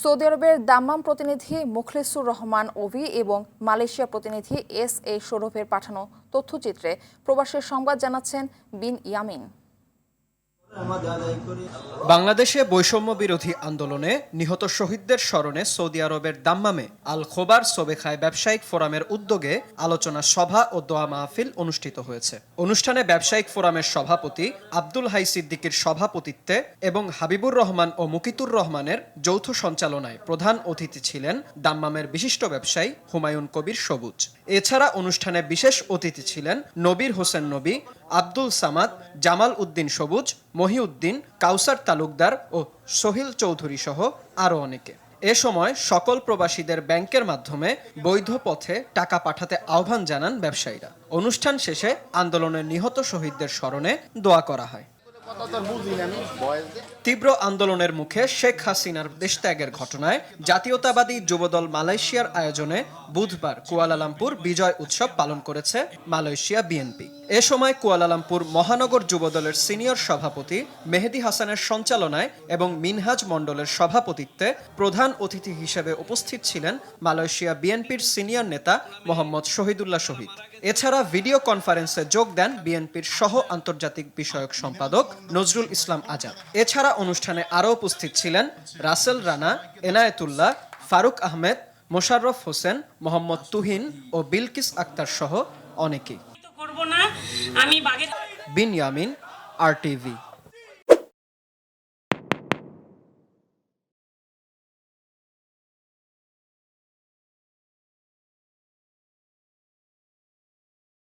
Saudi আরবের দাম্মাম প্রতিনিধি মুখলেসুর রহমান ওভি এবং মালয়েশিয়া প্রতিনিধি এস সৌরভের পাঠানো তথ্যচিত্রে প্রবাসের সংবাদ জানাচ্ছেন বিন ইয়ামিন। বাংলাদেশে বৈষম্য বিরোধী আন্দোলনে নিহত শহীদদের স্মরণে সৌদি আরবের দাম্মামে আল খোবার সোবেখায় ব্যবসায়িক ফোরামের উদ্যোগে আলোচনা সভা ও দোয়া মাহফিল অনুষ্ঠিত হয়েছে। অনুষ্ঠানে ব্যবসায়িক ফোরামের সভাপতি আব্দুল হাই সিদ্দিকীর সভাপতিত্বে এবং হাবিবুর রহমান ও মুকিতুর রহমানের যৌথ সঞ্চালনায় প্রধান অতিথি ছিলেন দাম্মামের বিশিষ্ট ব্যবসায়ী হুমায়ুন কবির সবুজ। এছাড়া অনুষ্ঠানে বিশেষ অতিথি ছিলেন নবীর হোসেন নবী, আব্দুল সামাদ, জামাল উদ্দিন সবুজ, মহিউদ্দিন, কাউসার তালুকদার ও সোহিল চৌধুরী সহ আরও অনেকে। এ সময় সকল প্রবাসীদের ব্যাংকের মাধ্যমে বৈধ পথে টাকা পাঠাতে আহ্বান জানান ব্যবসায়ীরা। অনুষ্ঠান শেষে আন্দোলনের নিহত শহীদদের স্মরণে দোয়া করা হয়। তীব্র আন্দোলনের মুখে শেখ হাসিনার দেশত্যাগের ঘটনায় জাতীয়তাবাদী যুবদল মালয়েশিয়ার আয়োজনে বুধবার কুয়ালালামপুর বিজয় উৎসব পালন করেছে মালয়েশিয়া বিএনপি। এ সময় কুয়ালালামপুর মহানগর যুবদলের সিনিয়র সভাপতি মেহেদী হাসানের সঞ্চালনায় এবং মিনহাজ মণ্ডলের সভাপতিত্বে প্রধান অতিথি হিসেবে উপস্থিত ছিলেন মালয়েশিয়া বিএনপির সিনিয়র নেতা মোহাম্মদ শহীদুল্লাহ শহীদ। এছাড়া ভিডিও কনফারেন্সে যোগ দেন বিএনপির সহ আন্তর্জাতিক বিষয়ক সম্পাদক নজরুল ইসলাম আজাদ। এছাড়া অনুষ্ঠানে আরও উপস্থিত ছিলেন রাসেল রানা, এনায়েতুল্লাহ, ফারুক আহমেদ, মোশাররফ হোসেন, মোহাম্মদ তুহিন ও বিলকিস আক্তার সহ অনেকেই। বিন ইয়ামিন, RTV।